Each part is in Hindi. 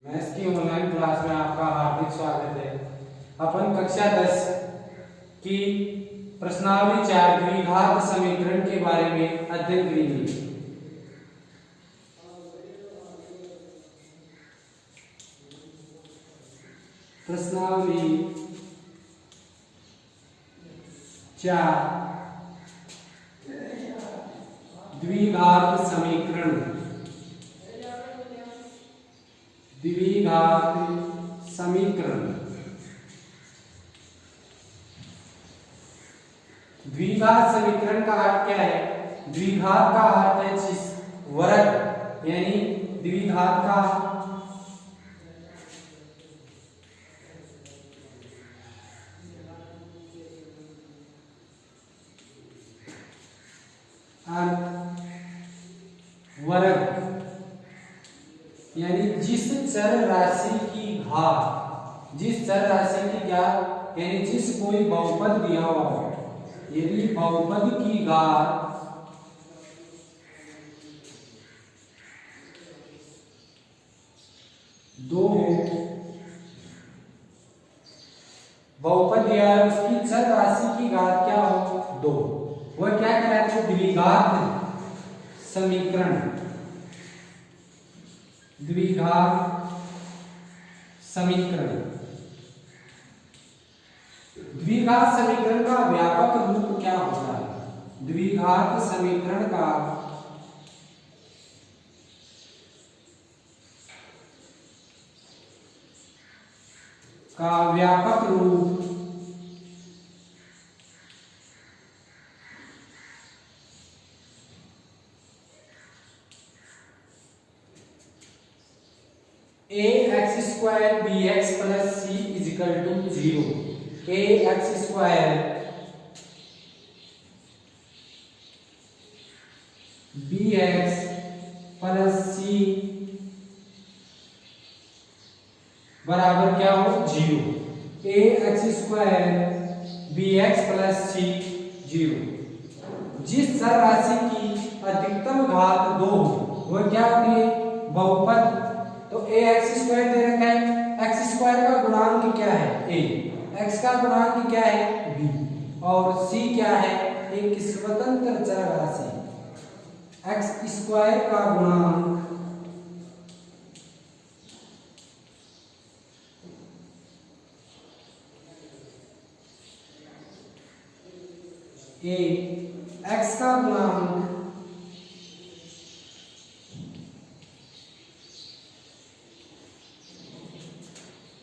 मैथ्स की ऑनलाइन क्लास में आपका हार्दिक स्वागत है। अपन कक्षा 10 की प्रश्नावली 4 द्विघात समीकरण के बारे में अध्ययन करेंगे। प्रश्नावली 4 द्विघात समीकरण। द्विघात समीकरण। द्विघात समीकरण का अर्थ क्या है? द्विघात का अर्थ है जिस वर्ग, यानी द्विघात का वर्ग, यानी जिस चर राशि की घात, जिस चर राशि की क्या, यानी जिस कोई बहुपद दिया हुआ हो, यदि बहुपद की घात दो हो, बहुपद दिया है उसकी चर राशि की घात क्या हो? दो। वह क्या कहलाता है? द्विघात समीकरण। द्विघात समीकरण। द्विघात समीकरण का व्यापक रूप क्या होता है? द्विघात समीकरण का व्यापक रूप ax² bx + c = 0। ax² bx + c बराबर क्या हो? 0। ax² bx + c 0। जिस चर राशि की अधिकतम घात 2 हो, वह क्या होती है? बहुपद। तो ax² दे रखा है, x² का गुणांक क्या है? a, x का गुणांक क्या है? b, और c क्या है? एक स्वतंत्र चर राशि। x² का गुणांक a, x का गुणांक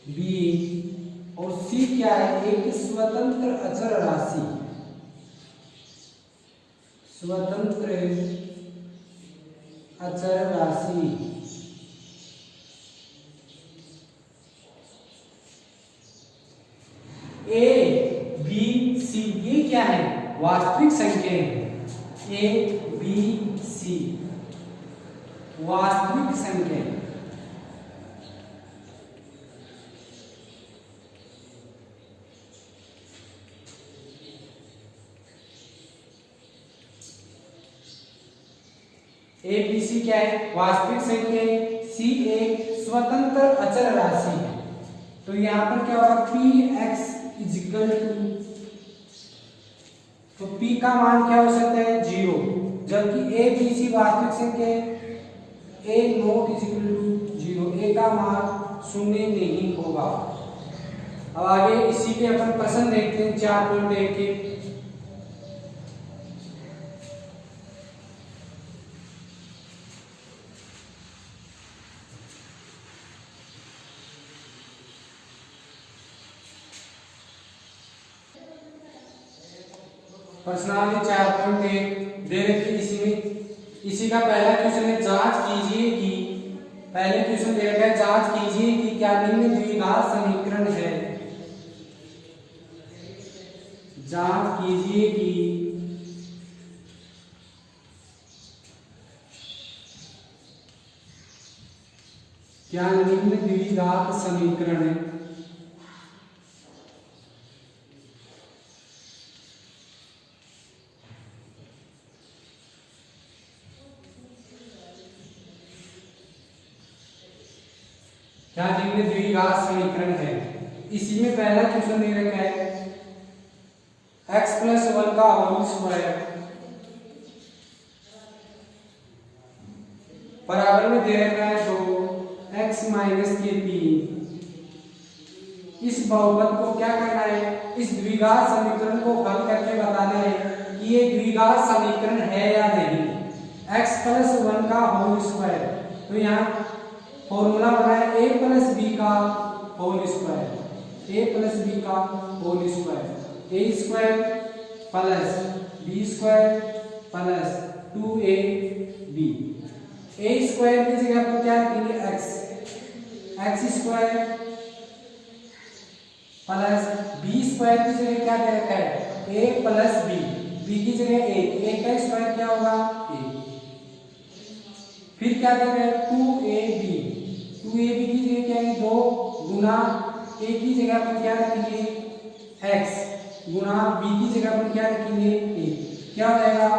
b, और c क्या है? एक स्वतंत्र अचर राशि। स्वतंत्र अचर राशि। a, b, c ये क्या है? वास्तविक संख्या है। a, b, c वास्तविक संख्या है। a, b, c क्या है? वास्तविक संख्या है। c एक स्वतंत्र अचर राशि है। तो यहां पर क्या होगा? px = तो p का मान क्या हो सकता है? 0। जबकि a, b, c वास्तविक संख्या है। a ≠ 0, a का मान 0 नहीं होगा। अब आगे इसी के अपन प्रश्न देखते हैं 4.1 के। प्रश्नावली 4.1 दे रखी इसी का पहला क्वेश्चन है, जांच कीजिए कि, पहले क्वेश्चन दे रखा है, जांच कीजिए कि क्या निम्न द्विघात समीकरण है। जांच कीजिए कि क्या निम्न द्विघात समीकरण है। यहाँ देखिए द्विघात समीकरण है। इसी में पहला क्वेश्चन दे रखा है x+1 का होल स्क्वायर बराबर में दे रखा है 2x - के 3। इस बहुपद को क्या करना है, इस द्विघात समीकरण को हल करके बताना है कि ये द्विघात समीकरण है या नहीं। x+1 का होल स्क्वायर, तो यहाँ फॉर्मूला बना है a + b का होल स्क्वायर, a + b का whole square, a square plus b square plus 2ab। a square की जगह पर क्या रखेंगे x square plus b square की जगह क्या दे रखा है a + b की जगह a का स्क्वायर क्या होगा a। फिर क्या दे रहा है 2ab की जगह क्या है 2 गुना a की जगह पर क्या रखेंगे x गुना b की जगह पर क्या रखेंगे a। क्या हो जाएगा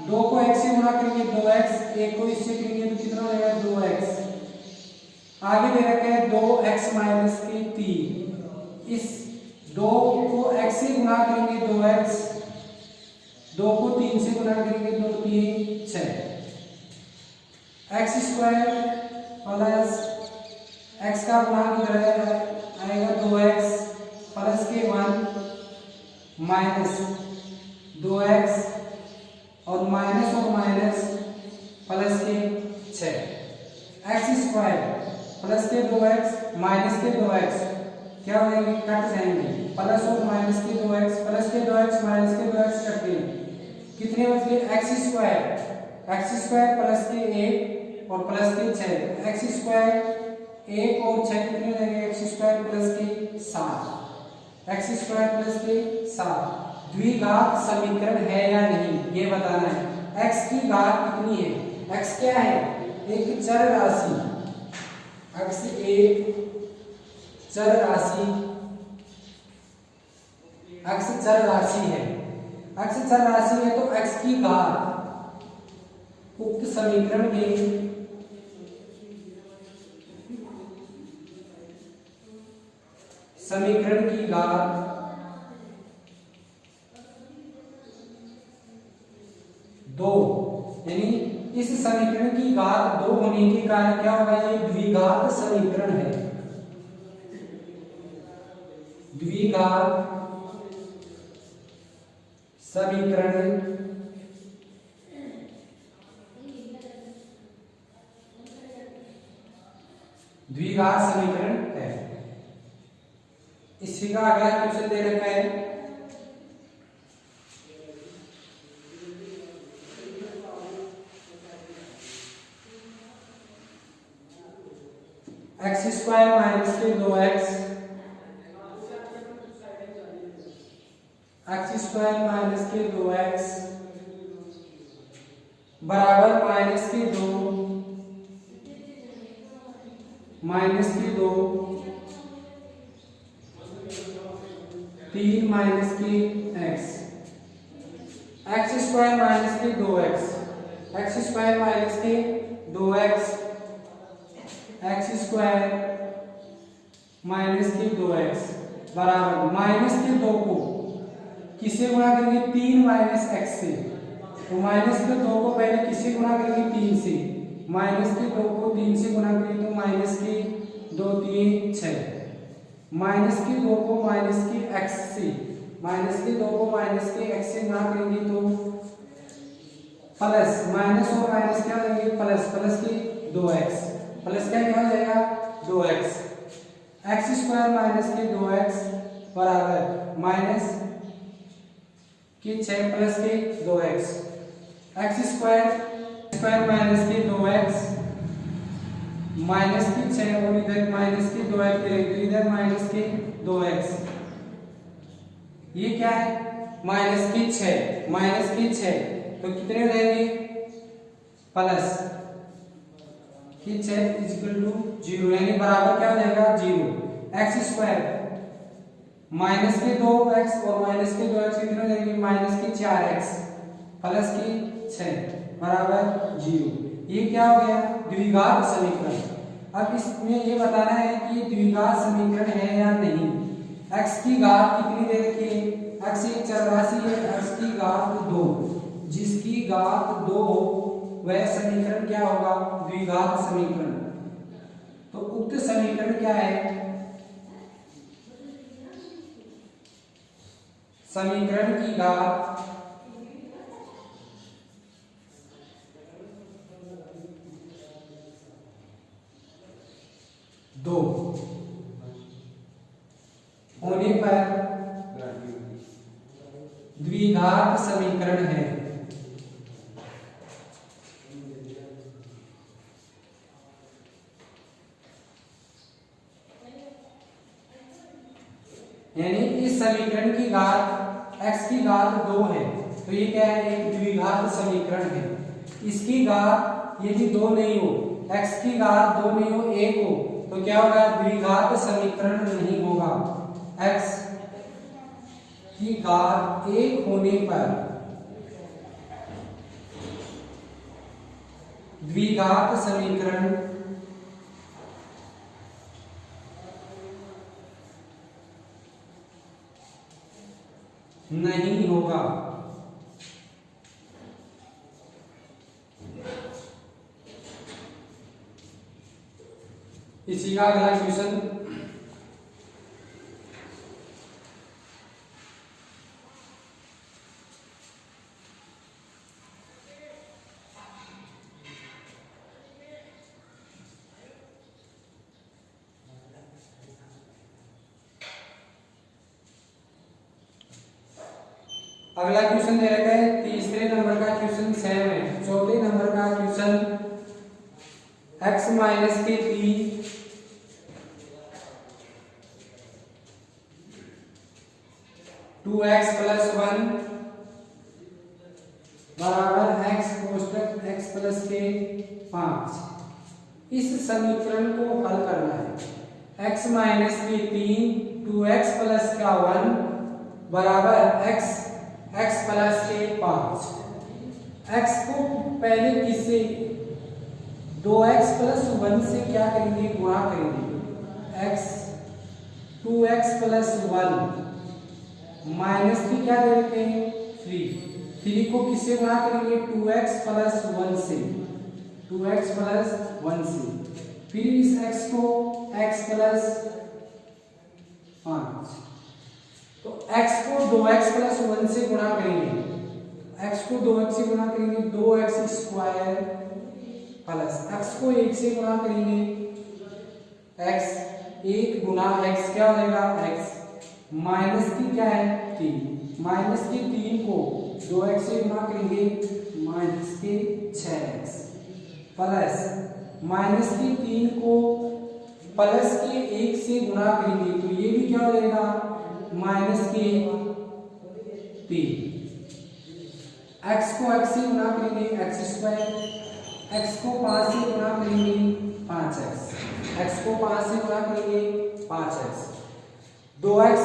2 को x से गुना करेंगे 2x, 1 को इससे करेंगे तो कितना हो जाएगा 2x। आगे दे रखा है 2x - के 3। इस 2 को x से गुना करेंगे 2x, 2 को 3 से गुना करेंगे 2 3 6। x स्क्वायर प्लस x का गुणा किधर आएगा 2x प्लस के 1 माइनस 2x और माइनस प्लस के 6। x स्क्वायर प्लस के 2x माइनस के 2x क्या हो जाएंगे कट जाएंगे, प्लस और माइनस के 2x प्लस के 2x माइनस के 2x कट गए, कितने बच गए x स्क्वायर प्लस के 1 और प्लस के 6, x स्क्वायर 1 और 6 कितने हो जाएंगे x स्क्वायर प्लस के 7, x स्क्वायर प्लस के 7। द्विघात समीकरण है या नहीं ये बताना है। x की घात कितनी है, x क्या है एक चर राशि, x एक चर राशि, x चर राशि है, x चर राशि है तो x की घात उक्त समीकरण में समीकरण की घात 2, यानी इस समीकरण की घात 2 होने के कारण क्या होगा ये द्विघात समीकरण है। द्विघात समीकरण द्विघात समीकरण है। इसी का अगला क्वेश्चन दे रखा है x स्क्वायर माइनस के 2x, x स्क्वायर माइनस के 2x बराबर माइनस के 2 3 माइनस के x, x स्क्वायर माइनस के 2x, x स्क्वायर माइनस के 2x, x स्क्वायर माइनस के 2x बराबर माइनस के 2 को किससे गुणा करेंगे 3 माइनस x से, तो माइनस के 2 को पहले किससे गुणा करेंगे 3 से, माइनस के 2 को 3 से गुणा करेंगे तो माइनस के 2 3 6, माइनस के 2 को माइनस के x से, माइनस के 2 को माइनस के x से गुणा करेंगे तो प्लस माइनस और माइनस क्या हो जाएंगे प्लस, प्लस के 2x प्लस क्या हो जाएगा 2x, x स्क्वायर माइनस के 2x बराबर माइनस के 6 प्लस के 2x, x स्क्वायर माइनस के 2x माइनस की 6 और इधर माइनस की 2x तो इधर माइनस के 2x, ये क्या है माइनस की 6 तो कितने हो जाएंगे प्लस की 6 इक्वल टू 0, यानी बराबर क्या हो जाएगा 0। x स्क्वायर माइनस के 2x और माइनस के 2x कितने हो जाएंगे माइनस की 4x प्लस की 6 बराबर 0। ये क्या हो गया द्विघात समीकरण। अब इसमें ये बताना है कि ये द्विघात समीकरण है या नहीं। x की घात कितनी दे रखी है, x एक चर राशि है, x की घात 2, जिसकी घात 2 वह समीकरण क्या होगा, द्विघात समीकरण। तो उक्त समीकरण क्या है, समीकरण की घात 2 होने पर द्विघात समीकरण है। यानी इस समीकरण की घात x की घात 2 है, तो ये क्या है, एक द्विघात समीकरण है। इसकी घात यदि 2 नहीं हो, x की घात 2 नहीं हो, 1 हो, तो क्या होगा, द्विघात समीकरण नहीं होगा। x की घात 1 होने पर द्विघात समीकरण नहीं होगा। इसी का अगला क्वेश्चन, अगला क्वेश्चन दे रखा है, तीसरे नंबर का क्वेश्चन सेम है। चौथे नंबर का क्वेश्चन, x माइनस के 3 2x प्लस 1 बराबर x कोष्टक x प्लस के 5, इस समीकरण को हल करना है। x माइनस के 3 2x प्लस का 1 बराबर x प्लस के 5। x को पहले किससे, 2x प्लस 1 से क्या करेंगे, गुणा करेंगे।2x प्लस 1 माइनस की क्या दे देते हैं, 3 को किससे गुणा करेंगे, 2x प्लस 1 से, 2x प्लस 1 से। फिर इस x को x प्लस 5, तो x को 2x प्लस 1 से गुणा करेंगे, x को 2x से गुणा करेंगे, 2x स्क्वायर प्लस x को 1 से गुणा करेंगे, x 1 गुना x क्या हो जाएगा, x माइनस की क्या है 3, माइनस की 3 को 2x से गुणा करेंगे, माइनस के 6x प्लस माइनस की 3 को प्लस के 1 से गुणा करेंगे, तो ये भी क्या हो जाएगा, माइनस के 3। x को x से गुणा करेंगे, x स्क्वायर, x को 5 से गुणा करेंगे 5x, x को 5 से गुणा करेंगे 5x, 2x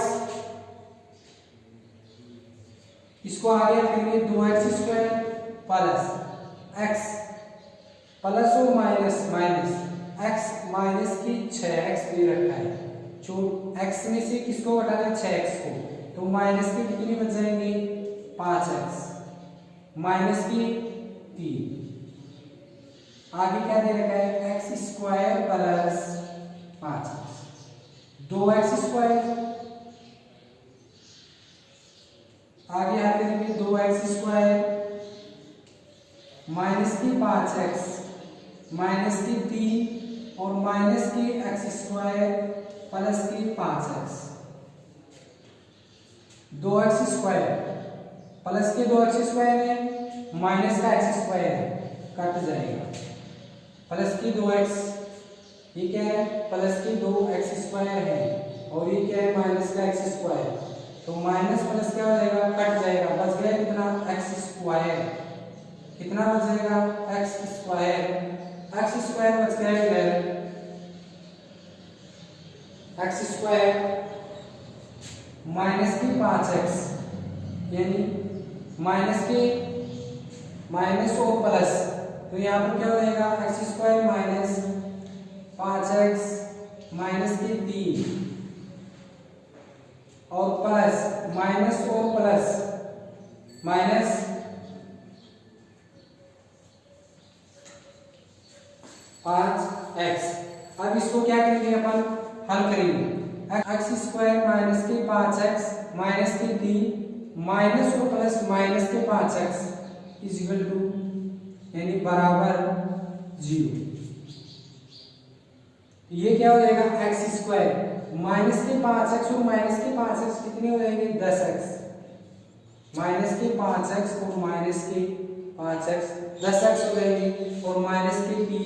इसको आगे करेंगे 2x square plus x plus और माइनस माइनस x माइनस की 6x दे रखा है, जो x में से किसको घटाना है, 6x को, तो माइनस के कितने बच जाएंगे, 5x माइनस की 3, आगे क्या दे रखा है, x square plus 5x, 2x square, आगे आते हैं 2x स्क्वायर माइनस की 5x माइनस की 3 और माइनस की x स्क्वायर प्लस की 5x, 2x स्क्वायर प्लस के 2x स्क्वायर है, माइनस का x स्क्वायर है, कट जाएगा, प्लस की 2x, ये क्या है, प्लस की 2x स्क्वायर है, और ये क्या है, माइनस का x स्क्वायर, तो माइनस प्लस क्या हो जाएगा, कट जाएगा, बच गया कितना, x स्क्वायर, कितना बच जाएगा, x स्क्वायर बच गया इधर, x स्क्वायर माइनस की 5x, यानी माइनस के माइनस और प्लस, तो यहाँ पर क्या हो जाएगा, x square minus 5x minus के 3 और प्लस माइनस और प्लस माइनस 5x। अब इसको क्या करेंगे अपन, हल करेंगे। x स्क्वायर माइनस के 5x माइनस के 3 माइनस और प्लस माइनस के 5x इज इक्वल टू यानी बराबर 0। ये क्या हो जाएगा, x स्क्वायर माइनस के 5x और माइनस के 5x कितने हो जाएंगे, 10x। माइनस के 5x और माइनस के 5x 10x हो जाएंगे और माइनस के 3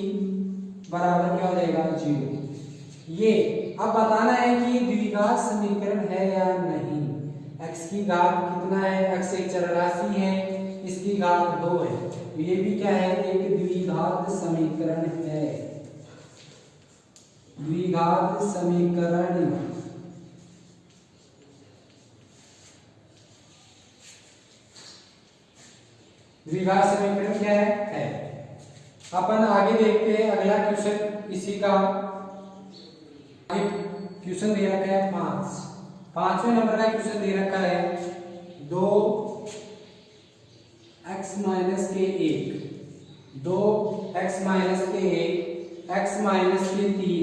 बराबर क्या हो जाएगा, 0। ये अब बताना है कि ये द्विघात समीकरण है या नहीं। x की घात कितना है, x एक चर राशि है, इसकी घात 2 है, तो ये भी क्या है, एक द्विघात समीकरण है। द्विघात समीकरण द्विघात समीकरण क्या है। अपन आगे देखते हैं अगला क्वेश्चन इसी का। क्वेश्चन दे रखा है 5वें नंबर का क्वेश्चन दे रखा है 2x माइनस के 1 2x माइनस के 1 x माइनस के 3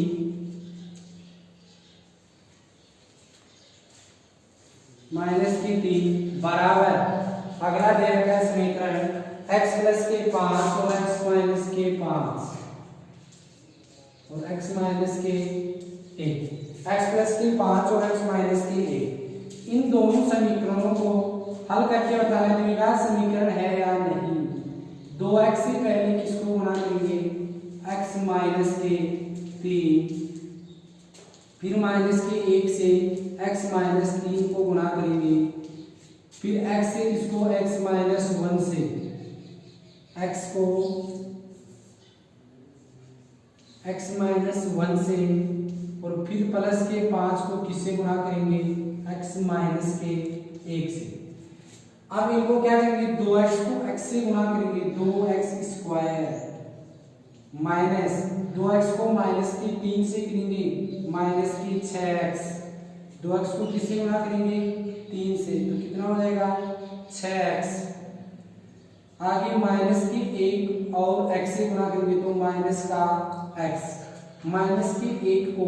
माइनस के 3 बराबर अगला दे रखा है समीकरण x प्लस के 5 और x माइनस के 5 और x माइनस के 1 x प्लस के 5 और x माइनस के 1 इन दोनों समीकरणों को हल करके बताना है द्विघात समीकरण है या नहीं। 2x से पहले किसको गुणा करेंगे, x माइनस के 3 फिर माइनस के 1 से x माइनस 3 को गुणा करेंगे, फिर x से इसको x माइनस 1 से x को x माइनस 1 से और फिर प्लस के 5 को किससे गुणा करेंगे, x माइनस के 1 से। अब इनको क्या करेंगे, 2x को x से गुणा करेंगे, 2x स्क्वायर माइनस 2x को माइनस के 3 से करेंगे, माइनस के 6x। 2x को किससे गुणा करेंगे, 3 से, तो कितना हो जाएगा 6x। आगे माइनस के 1 और x से गुणा करेंगे तो माइनस का x। माइनस के 1 को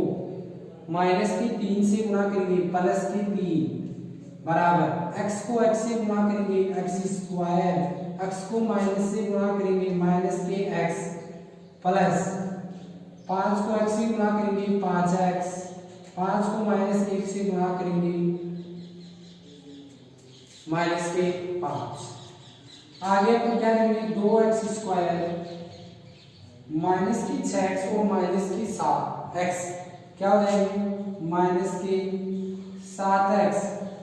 माइनस के 3 से गुणा करेंगे, प्लस के 3 बराबर x को x से गुणा करेंगे x स्क्वायर, x को माइनस से गुणा करेंगे माइनस के x प्लस 5 को x से गुणा करेंगे 5x, 5 को माइनस 1 से गुणा करेंगे माइनस के 5। आगे अपन क्या करेंगे, 2x स्क्वायर माइनस की 6x और माइनस की 7x क्या हो जाएंगे, माइनस के 7x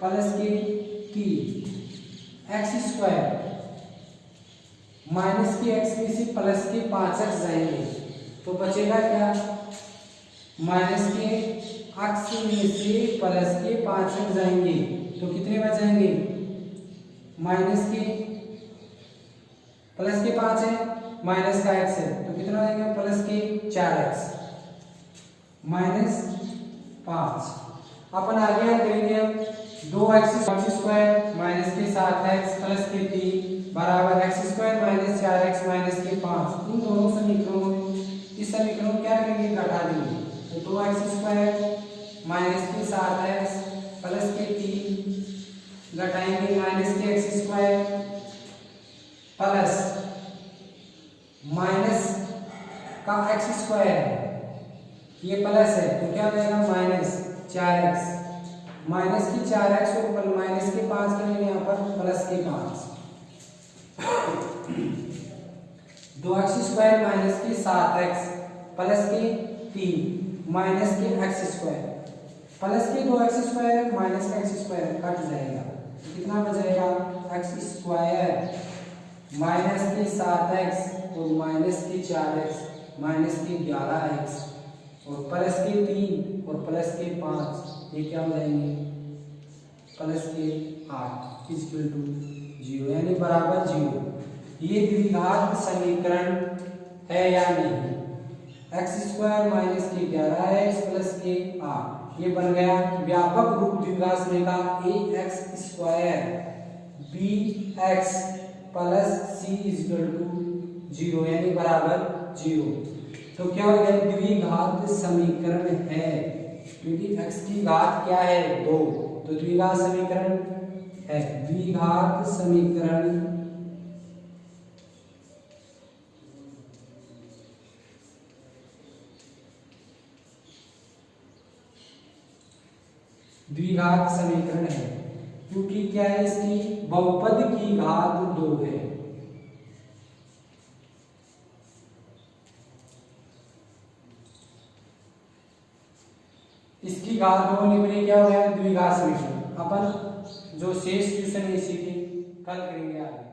प्लस के 3 x स्क्वायर माइनस के x में से प्लस के 5x जाएंगे तो बचेगा क्या, माइनस के x में से प्लस के 5x जाएंगे तो कितने बच जाएंगे, माइनस के प्लस के 5 है माइनस का x है तो कितना आएगा, प्लस के 4x माइनस 5। अपन आगे याद करेंगे 2x स्क्वायर माइनस के 7x प्लस के 3 बराबर x square minus 4x minus के 5। इन दोनों समीकरणों में इस समीकरण को क्या करेंगे, घटा देंगे तो 2x स्क्वायर माइनस के 7x प्लस के 3 घटाएंगे माइनस के x स्क्वायर प्लस माइनस का x स्क्वायर ये प्लस है तो क्या हो जाएगा माइनस 4x, माइनस की 4x और माइनस के 5 करेंगे यहाँ पर प्लस के 5 2x स्क्वायर माइनस के 7x प्लस के 3 माइनस के x स्क्वायर प्लस के 2x स्क्वायर माइनस का x स्क्वायर कट जाएगा तो कितना बचेगा, x स्क्वायर माइनस के 7x और माइनस के 4x माइनस के 11x और प्लस के 3 और प्लस के 5 ये क्या हो जाएंगे, प्लस के 8 इक्वल टू 0 यानी बराबर 0। ये द्विघात समीकरण है या नहीं। एक्स स्क्वायर माइनस के 11x प्लस के 8, ये बन गया व्यापक रूप द्विघात समीकरण का A X square B X plus C equal to 0 यानी बराबर 0। तो क्या हो गया द्विघात समीकरण है, क्योंकि x की घात क्या है 2, तो द्विघात समीकरण है। द्विघात समीकरण द्विघात समीकरण है, क्योंकि क्या है इसकी बहुपद की घात 2 है। इसकी घात 2 होने पर क्या हो गया द्विघात समीकरण। अपन जो शेष क्वेश्चन है इसी के कल करेंगे आगे।